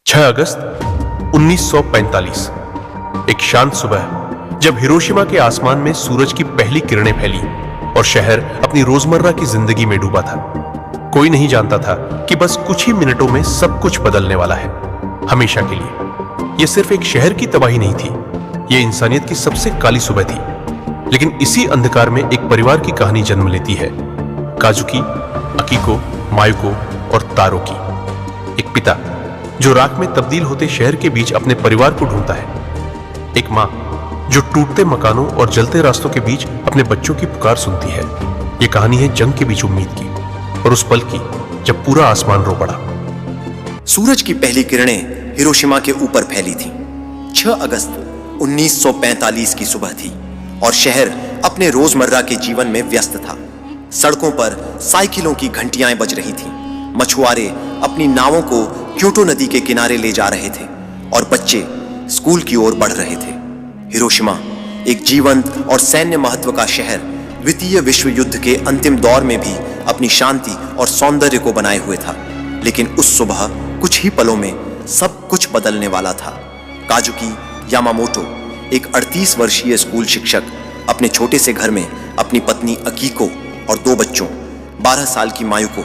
6 अगस्त 1945 एक शांत सुबह जब हिरोशिमा के आसमान में सूरज की पहली किरणें फैली और शहर अपनी रोजमर्रा की जिंदगी में डूबा था। कोई नहीं जानता था कि बस कुछ ही मिनटों में सब कुछ बदलने वाला है, हमेशा के लिए। यह सिर्फ एक शहर की तबाही नहीं थी, यह इंसानियत की सबसे काली सुबह थी। लेकिन इसी अंधकार में एक परिवार की कहानी जन्म लेती है, काजुकी, अकीको, मायुको और तारो की। एक पिता जो राख में तब्दील होते शहर के बीच अपने परिवार को ढूंढता है, एक मां जो टूटते मकानों और जलते रास्तों के बीच अपने बच्चों की पुकार सुनती है। यह कहानी है जंग के बीच उम्मीद की और उस पल की जब पूरा आसमान रो पड़ा। सूरज की पहली किरणें हिरोशिमा के ऊपर फैली थीं। 6 अगस्त 1945 की सुबह थी और शहर अपने रोजमर्रा के जीवन में व्यस्त था। सड़कों पर साइकिलों की घंटियां बज रही थीं, मछुआरे अपनी नावों को क्योटो नदी के किनारे ले जा रहे थे और बच्चे स्कूल की ओर बढ़ रहे थे। हिरोशिमा एक जीवंत और सैन्य महत्व का शहर द्वितीय विश्व युद्ध के अंतिम दौर में भी अपनी शांति और सौंदर्य को बनाए हुए था। लेकिन उस सुबह कुछ ही पलों में सब कुछ बदलने वाला था। काजुकी यामामोटो, एक 38 वर्षीय स्कूल शिक्षक, अपने छोटे से घर में अपनी पत्नी अकीको और 2 बच्चों 12 साल की मायुको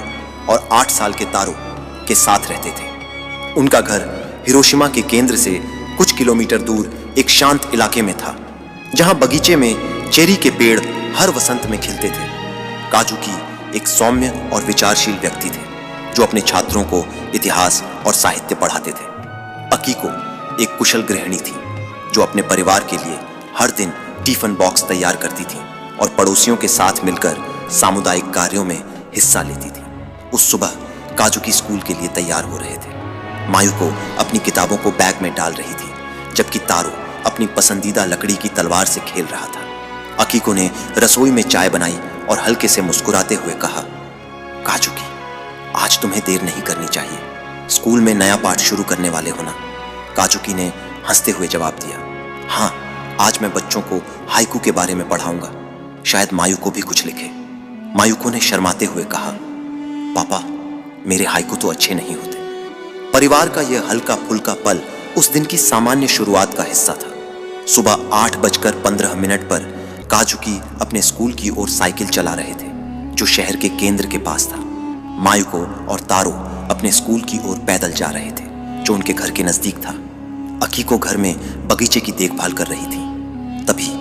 और 8 साल के तारो के साथ रहते थे। उनका घर हिरोशिमा के केंद्र से कुछ किलोमीटर दूर एक शांत इलाके में था, जहां बगीचे में चेरी के पेड़ हर वसंत में खिलते थे। काजुकी एक सौम्य और विचारशील व्यक्ति थे जो अपने छात्रों को इतिहास और साहित्य पढ़ाते थे। अकीको एक कुशल गृहिणी थी जो अपने परिवार के लिए हर दिन टिफिन बॉक्स तैयार करती थी और पड़ोसियों के साथ मिलकर सामुदायिक कार्यों में हिस्सा लेती थी। उस सुबह काजुकी स्कूल के लिए तैयार हो रहे थे। मायुको अपनी किताबों को बैग में डाल रही थी, जबकि तारो अपनी पसंदीदा लकड़ी की तलवार से खेल रहा था। अकीको ने रसोई में चाय बनाई और हल्के से मुस्कुराते हुए कहा, काजुकी, आज तुम्हें देर नहीं करनी चाहिए। स्कूल में नया पाठ शुरू करने वाले हो ना? काजुकी ने हंसते हुए जवाब दिया, हाँ, आज मैं बच्चों को हाइकू के बारे में पढ़ाऊंगा, शायद मायुको भी कुछ लिखे। मायुको ने शर्माते हुए कहा, पापा, मेरे हाइकू तो अच्छे नहीं होते। परिवार का यह हल्का फुल्का पल उस दिन की सामान्य शुरुआत का हिस्सा था। सुबह 8:15 पर काजुकी अपने स्कूल की ओर साइकिल चला रहे थे, जो शहर के केंद्र के पास था। मायुको और तारो अपने स्कूल की ओर पैदल जा रहे थे, जो उनके घर के नजदीक था। अकीको घर में बगीचे की देखभाल कर रही थी। तभी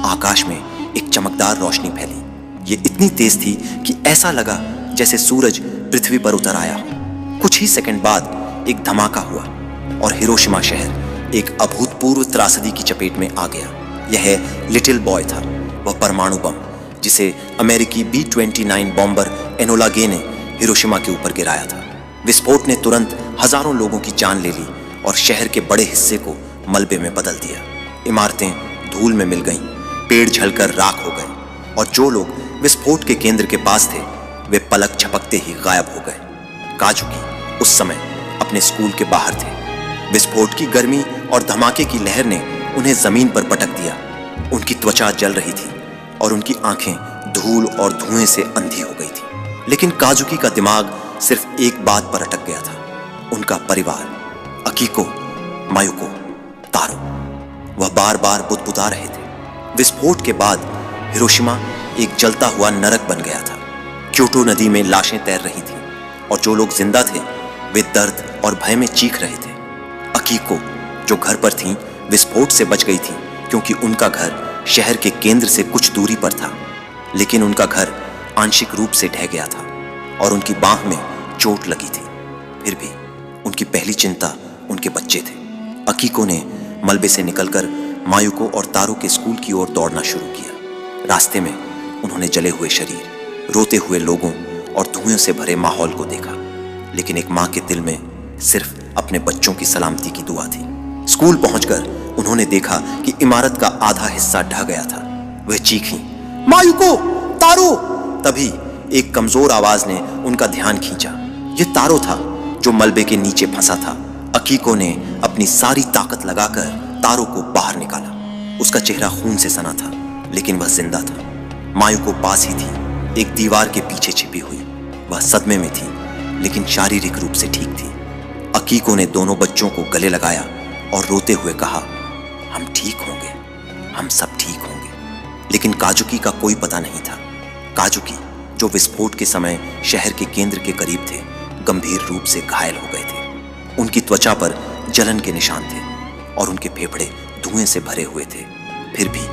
आकाश में एक चमकदार रोशनी फैली। ये इतनी तेज थी कि ऐसा लगा जैसे सूरज पृथ्वी पर उतर आया हो। कुछ ही सेकंड बाद एक धमाका हुआ और हिरोशिमा शहर एक अभूतपूर्व त्रासदी की चपेट में आ गया। यह लिटिल बॉय था, वह परमाणु बम जिसे अमेरिकी B-29 बॉम्बर एनोला गे ने हिरोशिमा के ऊपर गिराया था। विस्फोट ने तुरंत हजारों लोगों की जान ले ली और शहर के बड़े हिस्से को मलबे में बदल दिया। इमारतें धूल में मिल गईं, पेड़ जलकर राख हो गए और जो लोग विस्फोट के केंद्र के पास थे वे पलक झपकते ही गायब हो गए। काजुकी उस समय अपने स्कूल के बाहर थे। विस्फोट की गर्मी और धमाके की लहर ने उन्हें जमीन पर पटक दिया। उनकी त्वचा जल रही थी और उनकी आंखें धूल और धुएं से अंधी हो गई थी। लेकिन काजुकी का दिमाग सिर्फ एक बात पर अटक गया था, उनका परिवार, अकीको, मायुको, तारो। वह बार बार बुदबुदा रहे थे। विस्फोट के बाद हिरोशिमा एक जलता हुआ नरक बन गया था। क्योटो नदी में लाशें तैर रही थीं और जो लोग जिंदा थे वे दर्द और भय में चीख रहे थे। अकीको जो घर पर थीं, विस्फोट से बच गई थी क्योंकि उनका घर शहर के केंद्र से कुछ दूरी पर था। लेकिन उनका घर आंशिक रूप से ढह गया था और उनकी बांह में चोट लगी थी। फिर भी उनकी पहली चिंता उनके बच्चे थे। अकीको ने मलबे से निकलकर मायुको और तारो के स्कूल की ओर दौड़ना शुरू किया। रास्ते में उन्होंने जले हुए शरीर, रोते हुए लोगों और धुएं से भरे माहौल को देखा। लेकिन एक मां के दिल में सिर्फ अपने बच्चों की सलामती की दुआ थी। स्कूल पहुंचकर उन्होंने देखा कि इमारत का आधा हिस्सा ढह गया था। वह चीखीं, मायुको, तारो। तभी एक कमजोर आवाज ने उनका ध्यान खींचा। यह तारो था जो मलबे के नीचे फंसा था। अकीको ने अपनी सारी ताकत लगाकर तारो को बाहर निकाला। उसका चेहरा खून से सना था, लेकिन वह जिंदा था। मायुको पास ही थी, एक दीवार के पीछे छिपी हुई। वह सदमे में थी, लेकिन शारीरिक रूप से ठीक थी। अकीको ने दोनों बच्चों को गले लगाया और रोते हुए कहा, हम ठीक होंगे, हम सब ठीक होंगे। लेकिन काजुकी का कोई पता नहीं था। काजुकी, जो विस्फोट के समय शहर के केंद्र के करीब थे, गंभीर रूप से घायल हो गए थे। उनकी त्वचा पर जलन के निशान थे और उनके फेफड़े धुएं से भरे हुए थे। फिर भी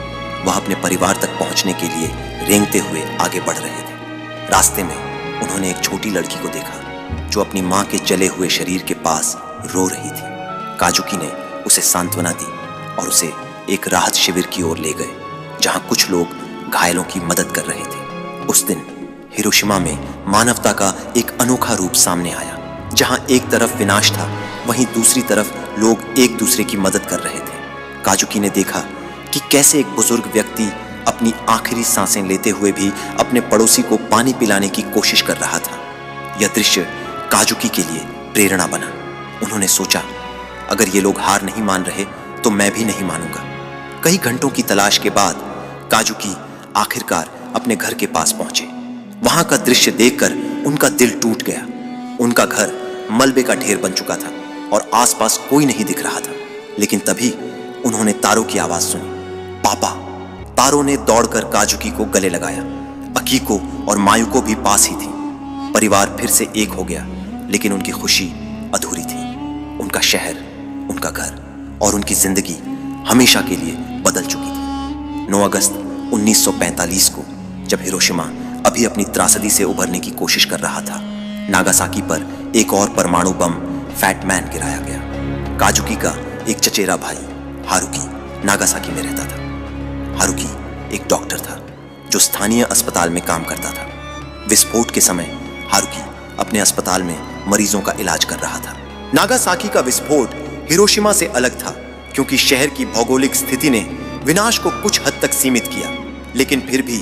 वह अपने परिवार तक पहुंचने के लिए रेंगते हुए आगे बढ़ रहे थे। रास्ते में उन्होंने एक छोटी लड़की को देखा जो अपनी मां के जले हुए शरीर के पास रो रही थी। काजुकी ने उसे सांत्वना दी और उसे एक राहत शिविर की ओर ले गए, जहां कुछ लोग घायलों की मदद कर रहे थे। उस दिन हिरोशिमा में मानवता का एक अनोखा रूप सामने आया। जहां एक तरफ विनाश था, वहीं दूसरी तरफ लोग एक दूसरे की मदद कर रहे थे। काजुकी ने देखा कि कैसे एक बुजुर्ग व्यक्ति अपनी आखिरी सांसें लेते हुए भी अपने पड़ोसी को पानी पिलाने की कोशिश कर रहा था। यह दृश्य काजुकी के लिए प्रेरणा बना। उन्होंने सोचा, अगर ये लोग हार नहीं मान रहे तो मैं भी नहीं मानूंगा। कई घंटों की तलाश के बाद काजुकी आखिरकार अपने घर के पास पहुंचे। वहां का दृश्य देखकर उनका दिल टूट गया। उनका घर मलबे का ढेर बन चुका था और आसपास कोई नहीं दिख रहा था। लेकिन तभी उन्होंने तारो की आवाज सुनी, पापा। तारो ने दौड़कर काजुकी को गले लगाया। अकीको और मायुको भी पास ही थी। परिवार फिर से एक हो गया, लेकिन उनकी खुशी अधूरी थी। उनका शहर, उनका घर और उनकी जिंदगी हमेशा के लिए बदल चुकी थी। 9 अगस्त 1945 को, जब हिरोशिमा अभी अपनी त्रासदी से उभरने की कोशिश कर रहा था, नागासाकी पर एक और परमाणु बम फैट मैन गिराया गया। काजुकी का एक चचेरा भाई हारुकी नागासाकी में रहता था। हारुकी एक डॉक्टर था जो स्थानीय अस्पताल में काम करता था। विस्फोट के समय हारुकी अपने अस्पताल में मरीजों का इलाज कर रहा था। नागासाकी का विस्फोट हिरोशिमा से अलग था, क्योंकि शहर की भौगोलिक स्थिति ने विनाश को कुछ हद तक सीमित किया। लेकिन फिर भी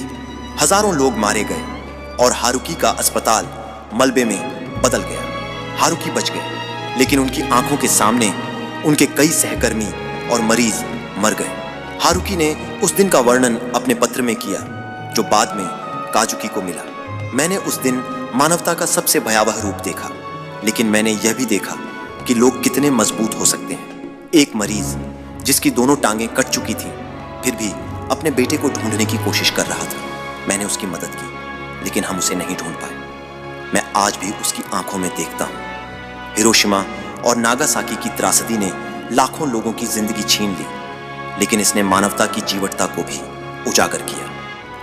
हजारों लोग मारे गए और हारुकी का अस्पताल मलबे में बदल गया। हारुकी बच गए, लेकिन उनकी आंखों के सामने उनके कई सहकर्मी और मरीज मर गए। हारुकी ने उस दिन का वर्णन अपने पत्र में किया, जो बाद में काजुकी को मिला। मैंने उस दिन मानवता का सबसे भयावह रूप देखा, लेकिन मैंने यह भी देखा कि लोग कितने मजबूत हो सकते हैं। एक मरीज जिसकी दोनों टांगें कट चुकी थीं, फिर भी अपने बेटे को ढूंढने की कोशिश कर रहा था। मैंने उसकी मदद की, लेकिन हम उसे नहीं ढूंढ पाए। मैं आज भी उसकी आंखों में देखता हूं। हिरोशिमा और नागासाकी की त्रासदी ने लाखों लोगों की जिंदगी छीन ली, लेकिन इसने मानवता की जीवटता को भी उजागर किया।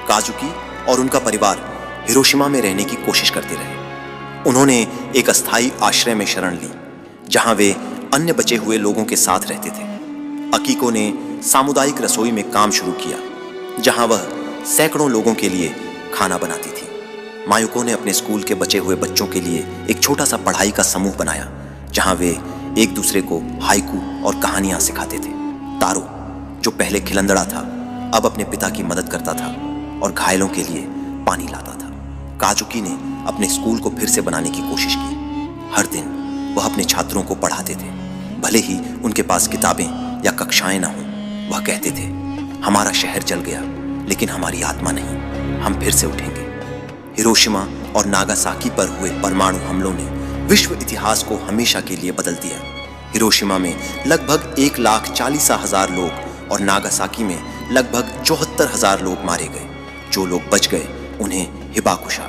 काजुकी और उनका परिवार हिरोशिमा में रहने की कोशिश करते रहे। उन्होंने एक अस्थायी आश्रय में शरण ली, जहां वे अन्य बचे हुए लोगों के साथ रहते थे। अकीको ने सामुदायिक रसोई में काम शुरू किया, जहां वह सैकड़ों लोगों के लिए खाना बनाती थी। मायुको ने अपने स्कूल के बचे हुए बच्चों के लिए एक छोटा सा पढ़ाई का समूह बनाया, जहां वे एक दूसरे को हाइकू और कहानियां सिखाते थे। तारो, जो पहले खिलंदड़ा था, अब अपने पिता की मदद करता था और घायलों के लिए पानी लाता था। काजुकी ने अपने स्कूल को फिर से बनाने की कोशिश की। हर दिन वह अपने छात्रों को पढ़ाते थे, भले ही उनके पास किताबें या कक्षाएं न हों। वह कहते थे, हमारा शहर जल गया, लेकिन हमारी आत्मा नहीं, हम फिर से उठेंगे। हिरोशिमा और नागासाकी पर हुए परमाणु हमलों ने विश्व इतिहास को हमेशा के लिए बदल दिया। हिरोशिमा में लगभग 1,40,000 लोग और नागासाकी में लगभग 74,000 लोग मारे गए। जो लोग बच गए उन्हें हिबाकुशा,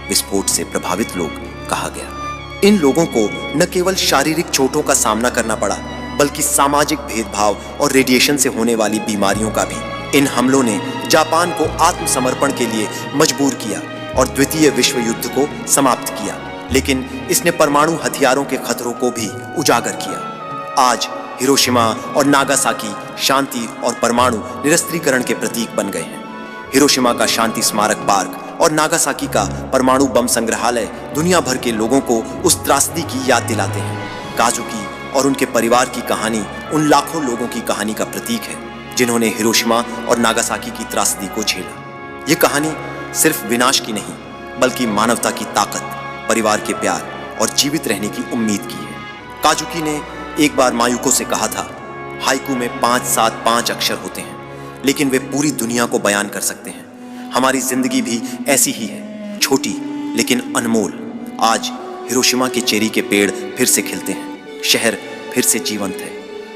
विस्फोट से प्रभावित लोग कहा गया। इन लोगों को न केवल शारीरिक चोटों का सामना करना पड़ा, बल्कि सामाजिक भेदभाव और रेडिएशन से होने वाली बीमारियों का भी। इन हमलों ने जापान को आत्मसमर्पण के लिए मजबूर किया और द्वितीय विश्व युद्ध को समाप्त किया, लेकिन इसने परमाणु हथियारों के खतरों को भी उजागर किया। आज हिरोशिमा और नागासाकी शांति और परमाणु निरस्त्रीकरण के प्रतीक बन गए हैं। हिरोशिमा का शांति स्मारक पार्क और नागासाकी का परमाणु बम संग्रहालय दुनिया भर के लोगों को उस त्रासदी की याद दिलाते हैं। काजुकी और उनके परिवार की कहानी उन लाखों लोगों की कहानी का प्रतीक है, जिन्होंने हिरोशिमा और नागासाकी की त्रासदी को झेला। ये कहानी सिर्फ विनाश की नहीं, बल्कि मानवता की ताकत, परिवार के प्यार और जीवित रहने की उम्मीद की है। काजुकी ने एक बार मायुको से कहा था, हाइकू में 5, 7, 5 अक्षर होते हैं, लेकिन वे पूरी दुनिया को बयान कर सकते हैं। हमारी जिंदगी भी ऐसी ही है, छोटी लेकिन अनमोल। आज हिरोशिमा के चेरी के पेड़ फिर से खिलते हैं, शहर फिर से जीवंत है,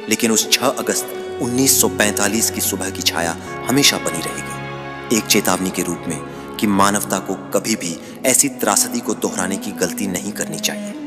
लेकिन उस 6 अगस्त 1945 की सुबह की छाया हमेशा बनी रहेगी, एक चेतावनी के रूप में कि मानवता को कभी भी ऐसी त्रासदी को दोहराने की गलती नहीं करनी चाहिए।